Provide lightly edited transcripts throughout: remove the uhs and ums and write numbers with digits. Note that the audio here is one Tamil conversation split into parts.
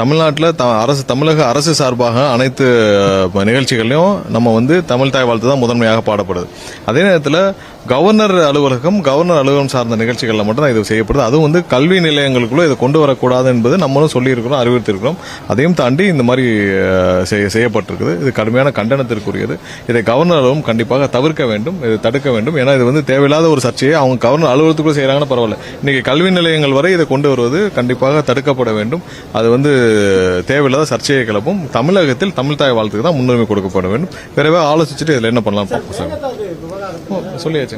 தமிழ்நாட்டில் தமிழக அரசு சார்பாக அனைத்து நிகழ்ச்சிகளையும் நம்ம தமிழ் தாய் வாழ்த்து தான் முதன்மையாக பாடப்படுது. அதே நேரத்தில் கவர்னர் அலுவலகம் சார்ந்த நிகழ்ச்சிகளில் மட்டும் தான் இது செய்யப்படுது. அதுவும் கல்வி நிலையங்களுக்குள்ள இதை கொண்டு வரக்கூடாது என்பது நம்மளும் சொல்லியிருக்கிறோம், அறிவுறுத்திருக்கிறோம். அதையும் தாண்டி இந்த மாதிரி செய்யப்பட்டிருக்குது. இது கடுமையான கண்டனத்திற்குரியது. இதை கவர்னர் அலுவலகம் கண்டிப்பாக தவிர்க்க வேண்டும், இதை தடுக்க வேண்டும். ஏன்னா இது தேவையில்லாத ஒரு சர்ச்சையை அவங்க கவர்னர் அலுவலகத்துக்குள்ள செய்யறாங்கன்னா பரவாயில்ல, இன்னைக்கு கல்வி நிலையங்கள் வரை இதை கொண்டு வருவது கண்டிப்பாக தடுக்கப்பட வேண்டும். அது தேவையில்லாத சர்ச்சையை கிளப்பும். தமிழகத்தில் தமிழ் தாய் வாழ்த்துக்கு தான் முன்னுரிமை கொடுக்கப்பட வேண்டும். பிறகு ஆலோசிச்சுட்டு இதுல என்ன பண்ணலாம் சொல்லியாச்சு.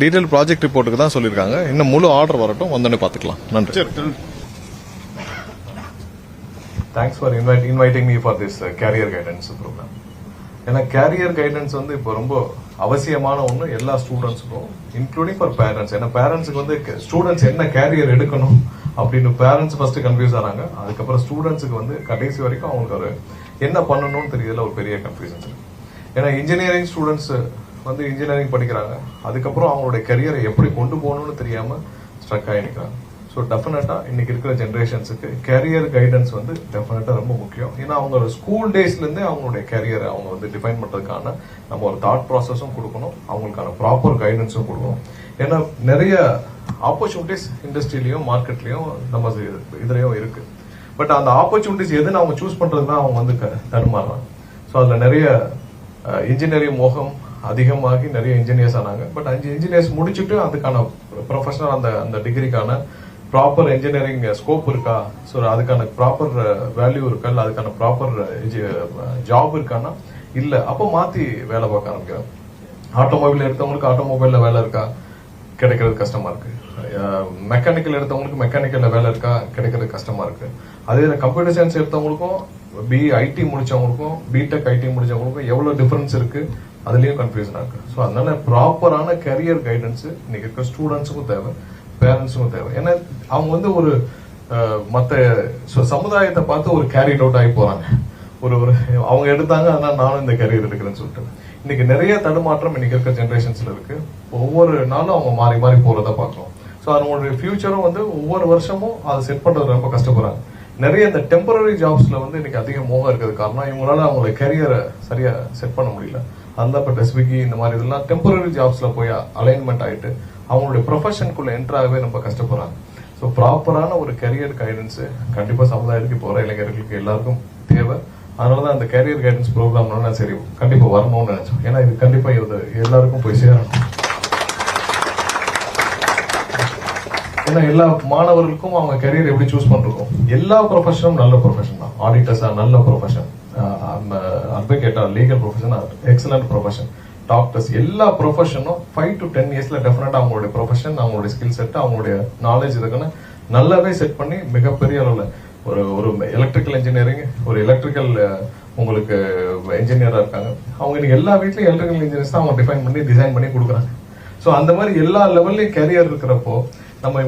டீடைல் ப்ராஜெக்ட் ரிப்போர்ட்டுக்கு தான் சொல்லியிருக்காங்க. இன்னும் முழு ஆர்டர் வரட்டும், வந்தோடனே பார்த்துக்கலாம். நன்றி. Thanks for inviting me for this career guidance program. ஏன்னா கேரியர் கைடன்ஸ் இப்போ ரொம்ப அவசியமான ஒன்று எல்லா ஸ்டூடெண்ட்ஸுக்கும், இன்க்ளூடிங் ஃபார் பேரண்ட்ஸ். ஏன்னா பேரண்ட்ஸுக்கு ஸ்டூடெண்ட்ஸ் என்ன கேரியர் எடுக்கணும் அப்படின்னு பேரண்ட்ஸ் ஃபர்ஸ்ட் கன்ஃபியூஸ் ஆனாங்க. அதுக்கப்புறம் ஸ்டூடெண்ட்ஸுக்கு கடைசி வரைக்கும் அவங்களுக்கு ஒரு என்ன பண்ணணும்னு தெரியல, ஒரு பெரிய கன்ஃபியூஷன் இருக்கு. ஏன்னா இன்ஜினியரிங் ஸ்டூடெண்ட்ஸ் இன்ஜினியரிங் படிக்கிறாங்க, அதுக்கப்புறம் அவங்களுடைய கரியரை எப்படி கொண்டு போகணும்னு தெரியாம ஸ்ட்ரக் ஆகி நிற்கிறாங்க. ஸோ டெஃபினட்டா இன்னைக்கு இருக்கிற ஜென்ரேஷன்ஸுக்கு கேரியர் கைடன்ஸ் டெஃபினட்டா ரொம்ப முக்கியம். ஏன்னா அவங்க ஸ்கூல் டேஸ்ல இருந்தே அவங்களுடைய கேரியரை அவங்க டிஃபைன் பண்றதுக்கான நம்ம ஒரு தாட் ப்ராசஸும் கொடுக்கணும், அவங்களுக்கான ப்ராப்பர் கைடன்ஸும் கொடுக்கணும். ஏன்னா நிறைய ஆப்பர்ச்சுனிட்டிஸ் இண்டஸ்ட்ரியிலையும் மார்க்கெட்லயும் நம்ம இதுலயும் இருக்கு. பட் அந்த ஆப்பர்ச்சுனிட்டிஸ் எதுன்னு அவங்க சூஸ் பண்றதுதான் அவங்க தடுமாறுறாங்க. ஸோ அதுல நிறைய இன்ஜினியரிங் மோகம் அதிகமாகி நிறைய இன்ஜினியர்ஸ் ஆனாங்க. பட் 5 இன்ஜினியர்ஸ் முடிச்சுட்டு அதுக்கான ப்ரொஃபஷனல் அந்த டிகிரிக்கான ப்ராப்பர் இன்ஜினியரிங் ஸ்கோப் இருக்கா, ஸோ அதுக்கான ப்ராப்பர் வேல்யூ இருக்கா, இல்லை அதுக்கான ப்ராப்பர் ஜாப் இருக்கான்னா இல்ல, அப்போ மாத்தி வேலை பார்க்க ஆரம்பிக்கிறாங்க. ஆட்டோமொபைல் எடுத்தவங்களுக்கு ஆட்டோமொபைல்ல வேலை இருக்கா, கிடைக்கிறது கஷ்டமா இருக்கு. மெக்கானிக்கல் எடுத்தவங்களுக்கு மெக்கானிக்கல்ல வேலை இருக்கா, கிடைக்கிறது கஷ்டமா இருக்கு. அதே கம்ப்யூட்டர் சயின்ஸ் எடுத்தவங்களுக்கும் ஐடி முடிச்சவங்களுக்கும் பிடெக் ஐடி முடிச்சவங்களுக்கும் எவ்வளவு டிஃபரன்ஸ் இருக்கு, அதுலயும் கன்ஃபியூஷனா இருக்கு. ஸோ அதனால ப்ராப்பரான கரியர் கைடன்ஸ் இன்னைக்கு இருக்க ஸ்டூடெண்ட்ஸுக்கும் தேவை, பேரண்ட்ஸுக்கும் தேவை. ஏன்னா அவங்க ஒரு மற்ற சமுதாயத்தை பார்த்து ஒரு கேரிட் அவுட் ஆகி போறாங்க. ஒரு அவங்க எடுத்தாங்க, அதனால நானும் இந்த கரியர் எடுக்கிறேன்னு சொல்லிட்டு இன்னைக்கு நிறைய தடுமாற்றம் இன்னைக்கு இருக்க ஜென்ரேஷன்ஸ்ல இருக்கு. ஒவ்வொரு நாளும் அவங்க மாறி மாறி போறத பார்க்கணும். ஸோ அவங்களுடைய ஃபியூச்சரும் ஒவ்வொரு வருஷமும் அதை செட் பண்றது ரொம்ப கஷ்டப்படுறாங்க. நிறைய இந்த டெம்பரரி ஜாப்ஸ்ல இன்னைக்கு அதிக மோகம் இருக்கிறது காரணம் இவங்களால அவங்களோட கரியரை சரியா செட் பண்ண முடியல. அதெல்லாம் இப்போ ஸ்விக்கி இந்த மாதிரி இதெல்லாம் டெம்பரரி ஜாப்ஸ்ல போய் அலைன்மெண்ட் ஆயிட்டு அவங்களுடைய ப்ரொஃபஷனுக்குள்ள என்ட்ராகவே ரொம்ப கஷ்டப்படுறாங்க. ஸோ ப்ராப்பரான ஒரு கரியர் கைடன்ஸ் கண்டிப்பா சமுதாயத்துக்கு போற இளைஞர்களுக்கு எல்லாருக்கும் தேவை. அதனாலதான் அந்த கேரியர் கைடன்ஸ் ப்ரோக்ராம்னா சரி கண்டிப்பா வரணும்னு நினைச்சோம். ஏன்னா இது கண்டிப்பா எல்லாருக்கும் போய் சேரணும். ஏன்னா எல்லா மாணவர்களுக்கும் அவங்க கரியர் எப்படி சூஸ் பண்றோம், எல்லா ப்ரொஃபஷனும் நல்ல ப்ரொஃபஷன் தான். ஆடிட்டர்ஸா நல்ல ப்ரொஃபஷன், அட்வொகேட்டா legal profession excellent profession, doctors, எல்லா ப்ரொஃபஷனும் 5 to 10 இயர்ஸ்ல டெஃபினட்டா அவங்களுடைய ப்ரொஃபஷன், அவங்களுடைய ஸ்கில் செட், அவங்களுடைய நாலேஜ் இதுக்குன்னு நல்லாவே செட் பண்ணி மிகப்பெரிய அளவுல ஒரு எலக்ட்ரிக்கல் இன்ஜினியரிங், ஒரு எலக்ட்ரிக்கல் உங்களுக்கு இன்ஜினியரா இருக்காங்க. அவங்க இன்னைக்கு எல்லா வீட்லயும் எலக்ட்ரிக்கல் இன்ஜினியர்ஸ் தான் அவங்க டிஃபைன் பண்ணி டிசைன் பண்ணி கொடுக்குறாங்க. ஸோ அந்த மாதிரி எல்லா லெவல்லையும் கேரியர் இருக்கிறப்போ நம்ம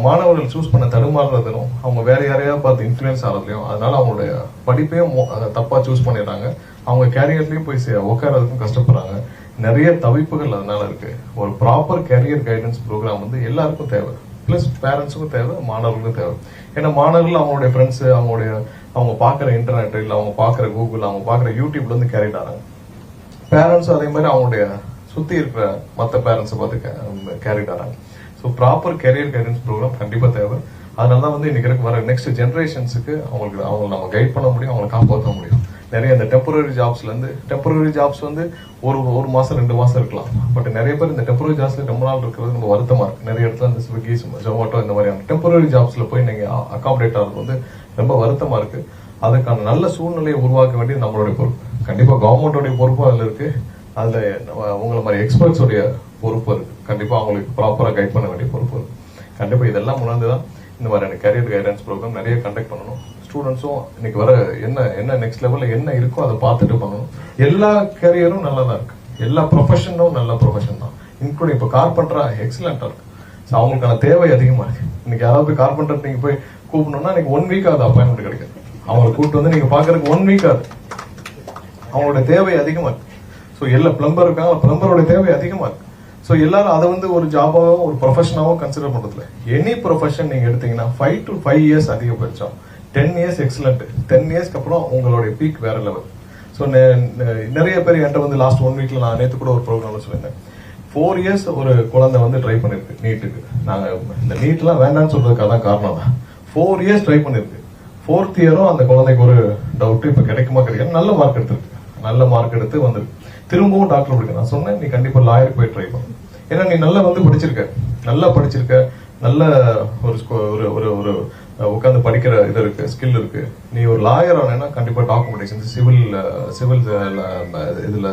மாணவர்கள் சூஸ் பண்ண தடுமாறுறதும் அவங்க வேற யாரையாவது பார்த்து இன்ஃபுளுன்ஸ் ஆகிறதுலையும், அதனால அவங்களுடைய படிப்பையும் தப்பா சூஸ் பண்ணிடுறாங்க. அவங்க கேரியர்லயும் போய் உட்காரதுக்கும் கஷ்டப்படுறாங்க. நிறைய தவிப்புகள் அதனால இருக்கு. ஒரு ப்ராப்பர் கேரியர் கைடன்ஸ் ப்ரோக்ராம் எல்லாருக்கும் தேவை, பிளஸ் பேரண்ட்ஸுக்கும் தேவை, மாணவர்களுக்கும் தேவை. ஏன்னா மாணவர்கள் அவங்களுடைய ஃப்ரெண்ட்ஸ், அவங்க பாக்குற இன்டர்நெட், இல்ல அவங்க பாக்குற கூகுள், அவங்க பாக்குற யூடியூப்ல கேரிட் ஆறாங்க. பேரண்ட்ஸும் அதே மாதிரி அவங்களுடைய சுத்தி இருக்கிற மற்ற பேரண்ட்ஸை பார்த்து கேரிட் ஆறாங்க. So proper career guidance program கண்டிப்பா தேவை. அதனாலதான் இன்னைக்கு வர நெக்ஸ்ட் ஜென்ரேஷன்ஸுக்கு அவங்க நம்ம கைட் பண்ண முடியும், அவங்களை காப்பாற்ற முடியும். நிறைய இந்த டெம்பரரி ஜாப்ஸ் ஒரு மாசம் 2 மாசம் இருக்கலாம். பட் நிறைய பேர் இந்த டெம்பரரி ஜாப்ஸ்ல ரொம்ப நாள் இருக்கிறது ரொம்ப வருத்தமா இருக்கு. நிறைய இடத்துல இந்த ஸ்விக்கி, ஜொமேட்டோ இந்த மாதிரியான டெம்பரரி ஜாப்ஸ்ல போய் நீங்க அகாமடேட் ஆகிறது ரொம்ப வருத்தமா இருக்கு. அதுக்கான நல்ல சூழ்நிலையை உருவாக்க வேண்டியது நம்மளுடைய பொறுப்பு. கண்டிப்பா கவர்மெண்டோடைய பொறுப்பு அதுல இருக்கு. அதுல உங்களை மாதிரி எக்ஸ்பர்ட்ஸோடைய பொறுப்பு இருக்கு. கண்டிப்பா அவங்களுக்கு ப்ராப்பரா கைட் பண்ண வேண்டிய பொறுப்பு இருக்கு. கண்டிப்பா இதெல்லாம் உணர்ந்துதான் இந்த மாதிரியான கேரியர் கைடன்ஸ் ப்ரோக்ராம் நிறைய கண்டக்ட் பண்ணணும். ஸ்டூடெண்ட்ஸும் இன்னைக்கு வர என்ன நெக்ஸ்ட் லெவல்ல என்ன இருக்கோ அதை பார்த்துட்டு பண்ணணும். எல்லா கேரியரும் நல்லா தான் இருக்கு, எல்லா ப்ரொஃபஷனும் நல்ல ப்ரொஃபஷன் தான். இன்க்ளூடிங் இப்போ கார்பெண்டரா எக்ஸலண்டா இருக்கு. அவங்களுக்கான தேவை அதிகமா இருக்கு. இன்னைக்கு யாராவது போய் கார்பெண்டர் நீங்க போய் கூப்பிடணும்னா இன்னைக்கு 1 வீக் ஆகுது அப்பாயின்மெண்ட் கிடைக்காது. அவங்களை கூப்பிட்டு நீங்க பாக்குறதுக்கு 1 வீக் ஆகுது. அவங்களோட தேவை அதிகமா இருக்கு. ஸோ எல்லா பிளம்பர் இருக்காங்க, பிளம்பரோட தேவை அதிகமா இருக்கு. ஸோ எல்லாரும் அதை வந்து ஒரு ஜாபாவோ ஒரு ப்ரொஃபஷனாவோ கன்சிடர் பண்றதுல எனி ப்ரொஃபஷன் நீங்க எடுத்தீங்கன்னா 5 to 5 இயர்ஸ் அதிகபட்சம், 10 இயர்ஸ் எக்ஸலண்ட், 10 இயர்ஸ்க்கு அப்புறம் உங்களுடைய பீக் வேற லெவல். ஸோ நிறைய பேர் என்கிட்ட வந்து லாஸ்ட் 1 வீக்ல நான் நேற்று கூட ஒரு ப்ரோக்ராம்ல சொல்லியிருந்தேன், 4 இயர்ஸ் ஒரு குழந்தை வந்து ட்ரை பண்ணிருக்கு நீட்டுக்கு. நாங்க இந்த நீட்லாம் வேண்டாம்னு சொல்றதுக்காக தான் காரணம் தான். 4 இயர்ஸ் ட்ரை பண்ணிருக்கு. 4th இயரும் அந்த குழந்தைக்கு ஒரு டவுட், இப்ப கிடைக்குமா கிடையாது, நல்ல மார்க் எடுத்திருக்கு. நல்ல மார்க் எடுத்து வந்து திரும்பவும் டாக்டர் படிக்க நான் சொன்னேன், நீ கண்டிப்பா லாயருக்கு போய் ட்ரை பண்ணு. ஏன்னா நீ நல்லா வந்து படிச்சிருக்க, நல்ல ஒரு ஒரு உட்காந்து படிக்கிற இது இருக்கு, ஸ்கில் இருக்கு. நீ ஒரு லாயர் ஆனா கண்டிப்பா டாக்குமெண்டேஷன், சிவில் இதுல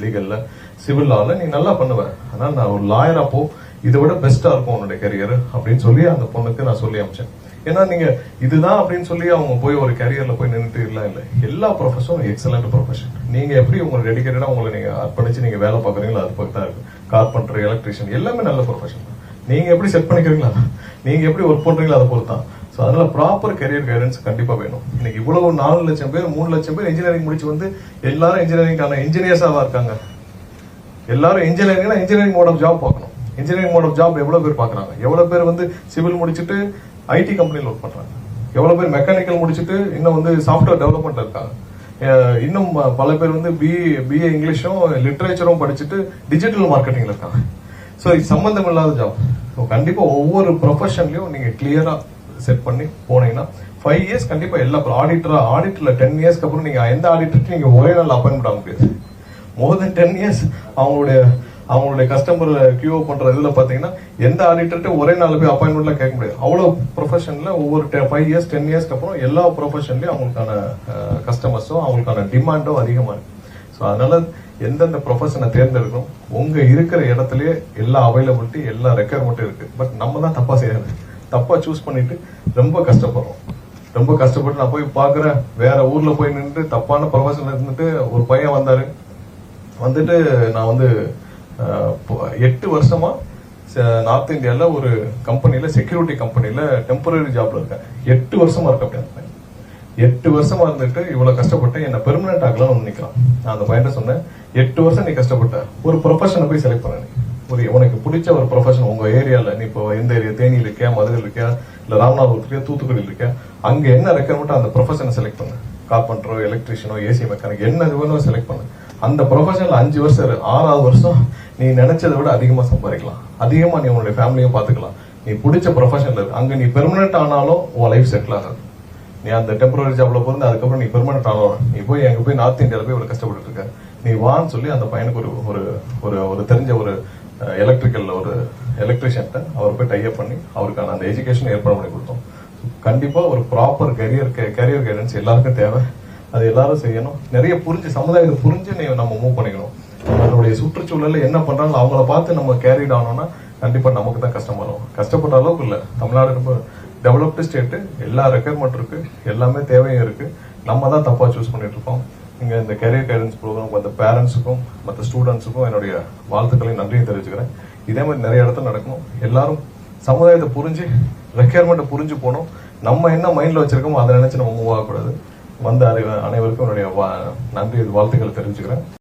லீகல்ல, சிவில் லால நீ நல்லா பண்ணுவ. ஆனா நான் ஒரு லாயரா போ, இதை விட பெஸ்டா இருக்கும் உன்னுடைய கரியர் அப்படின்னு சொல்லி அந்த பொண்ணுக்கு நான் சொல்லி அமிச்சேன். ஏன்னா நீங்க இதுதான் அப்படின்னு சொல்லி அவங்க போய் ஒரு கரியர்ல போய் நின்றுட்டு இல்ல எல்லா ப்ரொஃபஷனும் எக்ஸலண்ட் ப்ரொஃபஷன். நீங்க எப்படி உங்களுக்கு டெடிகேட்டடா உங்களை நீங்க அர்ப்பணிச்சு நீங்க வேலை பாக்குறீங்களோ அது பக்கம் தான் இருக்கு. கார்பெண்டர், எலக்ட்ரிஷியன் எல்லாமே நல்ல ப்ரொஃபஷன். நீங்க எப்படி செட் பண்ணிக்கிறீங்களா, நீங்க எப்படி ஒர்க் பண்றீங்களோ அதை பொறுத்தான். ஸோ அதனால ப்ராப்பர் கரியர் கைடன்ஸ் கண்டிப்பா வேணும். இன்னைக்கு இவ்வளவு 4 லட்சம் பேர் 3 லட்சம் பேர் இன்ஜினியரிங் முடிச்சு வந்து எல்லாரும் இன்ஜினியரிங்கான இன்ஜினியர்ஸாவா இருக்காங்க. எல்லாரும் இன்ஜினியரிங் மோட் ஆஃப் ஜாப் பார்க்கணும். இன்ஜினியரிங் மோட் ஆஃப் ஜாப் எவ்வளவு பேர் பாக்குறாங்க, எவ்வளவு பேர் வந்து சிவில் முடிச்சுட்டு ஐடி கம்பெனியில் ஒர்க் பண்றாங்க, எவ்வளவு பேர் மெக்கானிக்கல் முடிச்சுட்டு இன்னும் வந்து சாஃப்ட்வேர் டெவலப்மெண்ட்ல இருக்காங்க, இன்னும் பல பேர் வந்து பிஏ இங்கிலீஷும் லிட்ரேச்சரும் படிச்சுட்டு டிஜிட்டல் மார்க்கெட்டிங்ல இருக்காங்க. ஸோ இது சம்பந்தம் இல்லாத ஜாப். கண்டிப்பா ஒவ்வொரு ப்ரொஃபஷன்லயும் நீங்க கிளியரா செட் பண்ணி போனீங்கன்னா 5 இயர்ஸ் கண்டிப்பா எல்லா ஆடிட்டர்ல 10 இயர்ஸ்க்கு அப்புறம் நீங்க எந்த ஆடிட்டருக்கு நீங்க ஒரே நாள் அப்பாயின்மெண்ட் ஆக முடியாது. மோர் தென் 10 இயர்ஸ் அவங்களுடைய கஸ்டமர் கியூ பண்ற இதுல பாத்தீங்கன்னா எந்த ஆடிட்டர்கிட்ட ஒரே நாள் போய் அப்பாயின்மெண்ட்ல கேட்க முடியாது. அவ்வளவு ப்ரொஃபஷன்ல ஒவ்வொரு 5 இயர்ஸ் 10 இயர்ஸ்க்கு அப்புறம் எல்லா ப்ரொஃபஷன்லயும் அவங்களுக்கான கஸ்டமர்ஸும் அவங்களுக்கான டிமாண்டும் அதிகமா இருக்கு. ஸோ அதனால எந்தெந்த ப்ரொஃபஷனை தேர்ந்தெடுக்கணும், உங்க இருக்கிற இடத்துலயே எல்லா அவைலபிலிட்டி எல்லா ரெக்யர்மெண்ட்டும் இருக்கு. பட் நம்ம தான் தப்பா செய்யறது, தப்பா சூஸ் பண்ணிட்டு ரொம்ப கஷ்டப்படுறோம். ரொம்ப கஷ்டப்பட்டு நான் போய் பாக்குறேன், வேற ஊர்ல போய் நின்று தப்பான ப்ரொஃபஷன்ல இருந்துட்டு ஒரு பையன் வந்துட்டு நான் வந்து 8 வருஷமா நார்த் இந்தியால ஒரு கம்பெனில செக்யூரிட்டி கம்பெனில டெம்பரரி ஜாப்ல இருக்கேன். 8 வருஷமா இருக்கு. அப்படி 8 வருஷமா இருந்துட்டு இவ்வளவு கஷ்டப்பட்டு என்ன பெர்மனன்ட் ஆகலாம் நினைக்கலாம். நான் அந்த பையன் சொன்னேன், 8 வருஷம் நீ கஷ்டப்பட்ட ஒரு ப்ரொஃபஷனை போய் செலக்ட் பண்ண. நீ உனக்கு பிடிச்ச ஒரு ப்ரொஃபஷன் உங்க ஏரியால, நீ இப்போ எந்த ஏரியா, தேனியில் இருக்கியா, மதுரையில் இருக்கியா, இல்ல ராமநாதபுரத்துல இருக்கியா, தூத்துக்குடியில் இருக்கியா, அங்க என்ன ரெக்யர்மெண்ட் அந்த ப்ரொஃபஷனை செலக்ட் பண்ணு. கார்பெண்டரோ, எலக்ட்ரிஷியனோ, ஏசி மெக்கானிக் என்ன வேணும் செலக்ட் பண்ணு. அந்த ப்ரொஃபஷன்ல 5 வருஷம் 6வது வருஷம் நீ நினைச்சதை விட அதிகமா சம்பாதிக்கலாம், அதிகமா நீ உன்னுடைய ஃபேமிலியும் பாத்துக்கலாம். நீ பிடிச்ச ப்ரொஃபஷன்ல அங்க நீ பெர்மனன்ட் ஆனாலும் உன் லைஃப் செட்டில் ஆகாது. நீ அந்த டெம்பரரி ஜாப்ல போறது, அதுக்கப்புறம் நீ பெர்மனன்ட் ஆனாலும் நீ போய் அங்க போய் நார்த் இந்தியால போய் இவ்வளவு கஷ்டப்பட்டு இருக்க, நீ வான்னு சொல்லி அந்த பையனுக்கு ஒரு தெரிஞ்ச ஒரு எலக்ட்ரிக்கல் ஒரு எலக்ட்ரிஷியன்ட்ட அவர் போய் டைப் பண்ணி அவருக்கான அந்த எஜுகேஷன் ஏற்பாடு பண்ணி கொடுத்தோம். கண்டிப்பா ஒரு ப்ராப்பர் கரியர் கைடன்ஸ் எல்லாருக்கும் தேவை. அது எல்லாரும் செய்யணும். நிறைய சமுதாயத்தை புரிஞ்சு நம்ம மூவ் பண்ணிக்கணும். நம்மளுடைய சுற்றுச்சூழல்ல என்ன பண்றாங்க அவங்கள பார்த்து நம்ம கேரிட் ஆனோம்னா கண்டிப்பா நமக்கு தான் கஷ்டம் வரும். கஷ்டப்பட்ட அளவுக்கு இல்ல, தமிழ்நாடு ரொம்ப டெவலப்டு ஸ்டேட், எல்லா ரெக்யர்மெண்ட் இருக்கு, எல்லாமே தேவையும் இருக்கு. நம்ம தான் தப்பா சூஸ் பண்ணிட்டு இருக்கோம். இங்க இந்த கேரியர் கைடன்ஸ் ப்ரோக்ராம் அந்த பேரண்ட்ஸுக்கும் மற்ற ஸ்டூடெண்ட்ஸுக்கும் என்னுடைய வாழ்த்துக்களையும் நன்றியும் தெரிவிச்சுக்கிறேன். இதே மாதிரி நிறைய இடத்துல நடக்கணும். எல்லாரும் சமுதாயத்தை புரிஞ்சு ரெக்யர்மெண்ட்டை புரிஞ்சு போகணும். நம்ம என்ன மைண்ட்ல வச்சிருக்கோமோ அதை நினைச்சு நம்ம மூவ் ஆகக்கூடாது. வந்த அனைவருக்கும் என்னுடைய நன்றி வாழ்த்துக்களை தெரிவிச்சுக்கிறேன்.